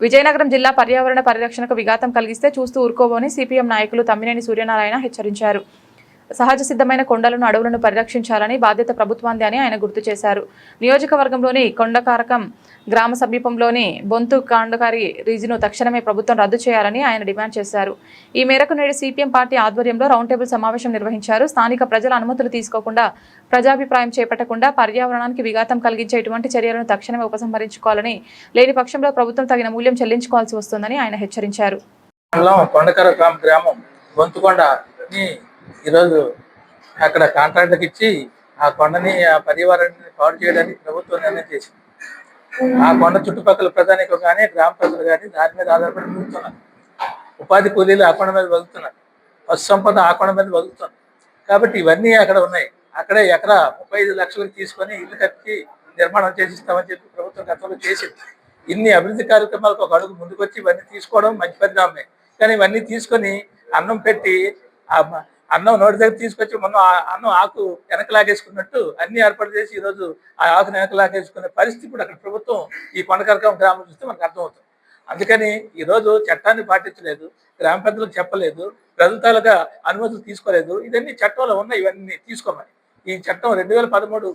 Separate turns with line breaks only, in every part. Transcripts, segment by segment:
విజయనగరం జిల్లా పర్యావరణ పరిరక్షణకు విఘాతం కలిగిస్తే చూస్తూ ఊరుకోబోని సిపిఎం నాయకులు తమ్మినేని సూర్యనారాయణ హెచ్చరించారు. సహజ సిద్ధమైన కొండలను అడవులను పరిరక్షించాలని బాధ్యత ప్రభుత్వాంది అని ఆయన గుర్తు చేశారు. నియోజకవర్గంలోని కొండకారకం గ్రామ సమీపంలోని బొంతు కాండకారి రీజును తక్షణమే ప్రభుత్వం రద్దు చేయాలని ఆయన డిమాండ్ చేశారు. ఈ మేరకు నేడు సిపిఎం పార్టీ ఆధ్వర్యంలో రౌండ్ టేబుల్ సమావేశం నిర్వహించారు. స్థానిక ప్రజల అనుమతులు తీసుకోకుండా ప్రజాభిప్రాయం చేపట్టకుండా పర్యావరణానికి విఘాతం కలిగించే ఇటువంటి చర్యలను తక్షణమే ఉపసంహరించుకోవాలని, లేని పక్షంలో ప్రభుత్వం తగిన మూల్యం చెల్లించుకోవాల్సి వస్తుందని ఆయన హెచ్చరించారు.
ఈరోజు అక్కడ కాంట్రాక్టర్కి ఇచ్చి ఆ కొండని ఆ పర్యావరణాన్ని పాడు చేయడానికి ప్రభుత్వం నిర్ణయం చేసింది. ఆ కొండ చుట్టుపక్కల ప్రజానికం కానీ గ్రామ ప్రజలు కానీ దాని మీద ఆధారపడి బతుకుతున్నారు. ఉపాధి కూలీలు ఆ కొండ మీద బతుకుతున్నారు. పశు సంపద ఆ కొండ మీద బతుకుతున్నారు. కాబట్టి ఇవన్నీ అక్కడ ఉన్నాయి. అక్కడే ఎకరా 35 లక్షలకు తీసుకొని ఇల్లు కట్టి నిర్మాణం చేసిస్తామని చెప్పి ప్రభుత్వం గతంలో చేసింది. ఇన్ని అభివృద్ధి కార్యక్రమాలకు ఒక అడుగు ముందుకొచ్చి ఇవన్నీ తీసుకోవడం మంచి పరిణామమే. కానీ ఇవన్నీ తీసుకొని అన్నం పెట్టి అన్నం నోటి దగ్గర తీసుకొచ్చి మనం అన్నం ఆకు వెనకలాగేసుకున్నట్టు అన్ని ఏర్పాటు చేసి ఈరోజు ఆ ఆకును వెనకలాగేసుకునే పరిస్థితి కూడా అక్కడ ప్రభుత్వం ఈ కొండకరకం గ్రామం చూస్తే మనకు అర్థమవుతుంది. అందుకని ఈరోజు చట్టాన్ని పాటించలేదు, గ్రామ పెద్దలకు చెప్పలేదు, ప్రజలగా అనుమతులు తీసుకోలేదు. ఇవన్నీ చట్టంలో ఉన్నాయి, ఇవన్నీ తీసుకోమని. ఈ చట్టం 2013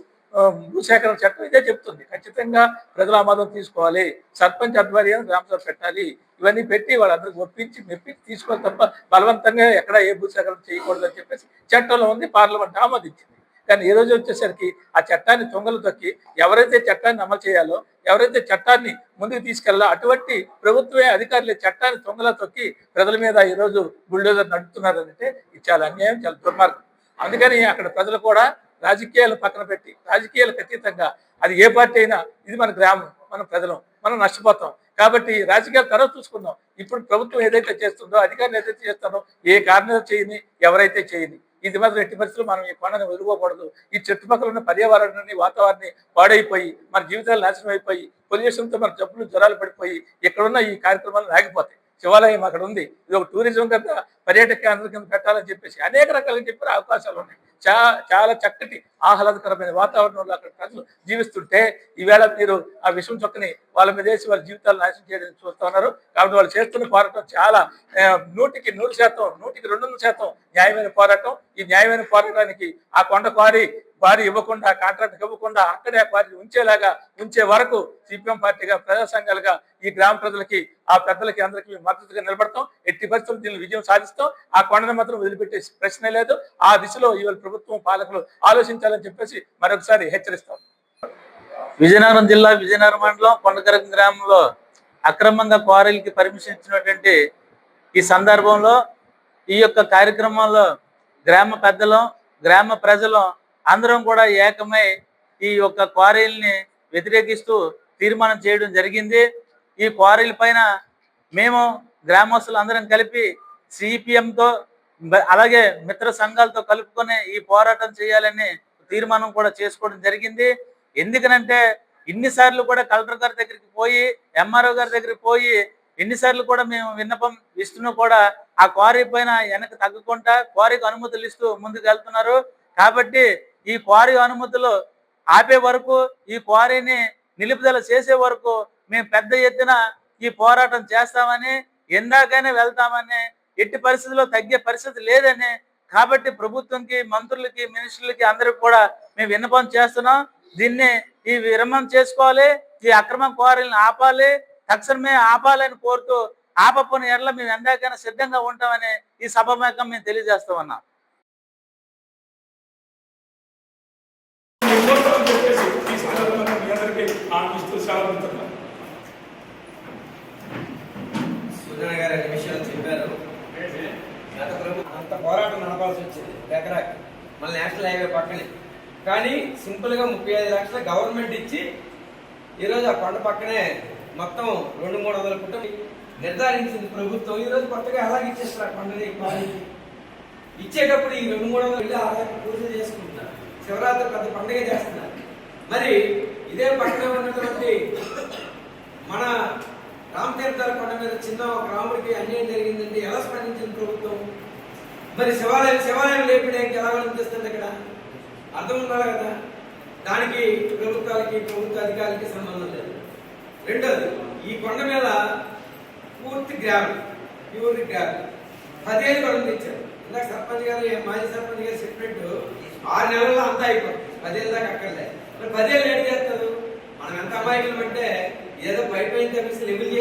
భూసేకరణ చట్టం ఇదే చెప్తుంది. ఖచ్చితంగా ప్రజల ఆమోదం తీసుకోవాలి, సర్పంచ్ ఆధ్వర్యం గ్రామ సభ పెట్టాలి, ఇవన్నీ పెట్టి వాళ్ళందరికీ ఒప్పించి మెప్పించి తీసుకోవాలి తప్ప బలవంతంగా ఎక్కడ ఏ భూసేకరణ చేయకూడదు అని చెప్పేసి చట్టంలో ఉంది. పార్లమెంట్ ఆమోదించింది. కానీ ఈ రోజు వచ్చేసరికి ఆ చట్టాన్ని తొంగలు తొక్కి ఎవరైతే చట్టాన్ని అమలు చేయాలో, ఎవరైతే చట్టాన్ని ముందుకు తీసుకెళ్లాలో అటువంటి ప్రభుత్వమే అధికారులు చట్టాన్ని తొంగలా తొక్కి ప్రజల మీద ఈరోజు బుల్డోజర్ నడుపుతున్నారంటే ఇది చాలా అన్యాయం, చాలా దుర్మార్గం. అందుకని అక్కడ ప్రజలు కూడా రాజకీయాలు పక్కన పెట్టి, రాజకీయాలకు అతీతంగా అది ఏ పార్టీ అయినా ఇది మన గ్రామం, మన ప్రజలు, మనం నష్టపోతాం. కాబట్టి రాజకీయాలు తర్వాత చూసుకుందాం. ఇప్పుడు ప్రభుత్వం ఏదైతే చేస్తుందో, అధికారులు ఏదైతే చేస్తారో, ఏ కారణం చేయని, ఎవరైతే చేయని, ఇది మాత్రం ఎట్టి పరిస్థితులు మనం ఈ కొండని వదులుకోకూడదు. ఈ చుట్టుపక్కల ఉన్న పర్యావరణాన్ని, వాతావరణాన్ని పాడైపోయి మన జీవితాలు నాశనం అయిపోయి పొల్యూషన్తో మన జబ్బులు జ్వరాలు పడిపోయి ఇక్కడున్న ఈ కార్యక్రమాలు ఆగిపోతాయి. శివాలయం అక్కడ ఉంది, ఇది ఒక టూరిజం కింద పర్యాటక కేంద్రం కింద పెట్టాలని చెప్పేసి అనేక రకాలుగా చెప్పిన అవకాశాలు ఉన్నాయి. చాలా చక్కటి ఆహ్లాదకరమైన వాతావరణంలో అక్కడ ప్రజలు జీవిస్తుంటే ఈవేళ మీరు ఆ విషం చొక్కని వాళ్ళ మీద వేసి వాళ్ళ జీవితాలు నాశనం చేయడానికి చూస్తూ ఉన్నారు. కాబట్టి వాళ్ళు చేస్తున్న పోరాటం చాలా 100% 100% 200% న్యాయమైన పోరాటం. ఈ న్యాయమైన పోరాటానికి ఆ కొండ క్వారీ ఇవ్వకుండా, కాంట్రాక్ట్ ఇవ్వకుండా అక్కడే క్వారీ ఉంచే వరకు సిపిఎం పార్టీగా, ప్రజా సంఘాలుగా ఈ గ్రామ ప్రజలకి, ఆ పెద్దలకి అందరికీ మద్దతుగా నిలబడతాం. ఎట్టి పరిస్థితులు దీన్ని విజయం సాధిస్తాం. ఆ కొండను మాత్రం వదిలిపెట్టే ప్రశ్నే లేదు. ఆ దిశలో ఇవాళ ప్రభుత్వం, పాలకులు ఆలోచించాలని చెప్పేసి మరొకసారి హెచ్చరిస్తాం.
విజయనగరం జిల్లా విజయనగరం మండలం కొండకరకం గ్రామంలో అక్రమంగా క్వారీలకి పర్మిషన్ ఇచ్చినటువంటి ఈ సందర్భంలో ఈ యొక్క కార్యక్రమంలో గ్రామ పెద్దలు, గ్రామ ప్రజలు అందరం కూడా ఏకమై ఈ యొక్క క్వారీల్ని వ్యతిరేకిస్తూ తీర్మానం చేయడం జరిగింది. ఈ క్వారీల పైన మేము గ్రామస్తులు అందరం కలిపి సిపిఎంతో అలాగే మిత్ర సంఘాలతో కలుపుకొని ఈ పోరాటం చేయాలని తీర్మానం కూడా చేసుకోవడం జరిగింది. ఎందుకనంటే ఇన్నిసార్లు కూడా కలెక్టర్ గారి దగ్గరికి పోయి, ఎంఆర్ఓ గారి దగ్గరికి పోయి ఎన్నిసార్లు కూడా మేము విన్నపం ఇస్తున్నా కూడా ఆ క్వారీ పైన వెనక్కి తగ్గకుండా క్వారీకి అనుమతులు ఇస్తూ ముందుకు వెళ్తున్నారు. కాబట్టి ఈ క్వారీ అనుమతులు ఆపే వరకు, ఈ క్వారీని నిలుపుదల చేసే వరకు మేము పెద్ద ఎత్తున ఈ పోరాటం చేస్తామని, ఎందాకైనా వెళ్తామని, ఎట్టి పరిస్థితుల్లో తగ్గే పరిస్థితి లేదని, కాబట్టి ప్రభుత్వంకి, మంత్రులకి, మినిస్టర్లకి అందరికి కూడా మేము విన్నపం చేస్తున్నాం. దీన్ని ఈ విరమణ చేసుకోవాలి, ఈ అక్రమ క్వారీలను ఆపాలి, తక్షణమే ఆపాలని కోరుతూ ఆపని ఎడల మేము ఎందాకైనా సిద్ధంగా ఉంటామని ఈ సభాముఖంగా మేము తెలియజేస్తామన్నాం.
విషయాలు చెప్పారు. గత ప్రభుత్వం అంత పోరాటం నడపాల్సి వచ్చింది ఎకరాకి, మళ్ళీ నేషనల్ హైవే పక్కనే. కానీ సింపుల్ గా 35 లక్షల గవర్నమెంట్ ఇచ్చి ఈరోజు ఆ కొండ పక్కనే మొత్తం 200-300 కుటుంబం నిర్ధారించింది ప్రభుత్వం. ఈరోజు కొత్తగా అలాగే ఇచ్చేస్తారు. ఆ కొండని ఇచ్చేటప్పుడు ఈ 200-300 అలాగే పూజలు చేసుకుంటున్నారు. శివరాత్రి పెద్ద పండుగ చేస్తున్నారు. మరి ఇదే పక్కనే ఉన్నటువంటి మన రామతీర్థాల కొండ మీద చిన్న ఒక రాముడికి అన్యాయం జరిగిందంటే ఎలా స్పందించింది ప్రభుత్వం? మరి శివాలయం లేపడానికి ఎలా అనిపిస్తుంది? ఇక్కడ అర్థం ఉండాలి కదా. దానికి ప్రభుత్వ అధికారులకి సంబంధం లేదు. రెండోది, ఈ కొండ మీద పూర్తి గ్రామం, ప్యూర్ గ్రామం. 10 ఏళ్ళు కూడా తెచ్చారు. ఇందాక సర్పంచ్ గారు, మాజీ సర్పంచ్ గారు చెప్పినట్టు 6 నెలల్లో అంతా అయిపోతుంది. 10 ఏళ్ళ దాకా అక్కర్లేదు. మరి 10 ఏళ్ళు ఏం చేస్తారు? మనం ఎంత అమాయకులు అంటే ఏదో పైపైన తప్పిస్తే లెవెల్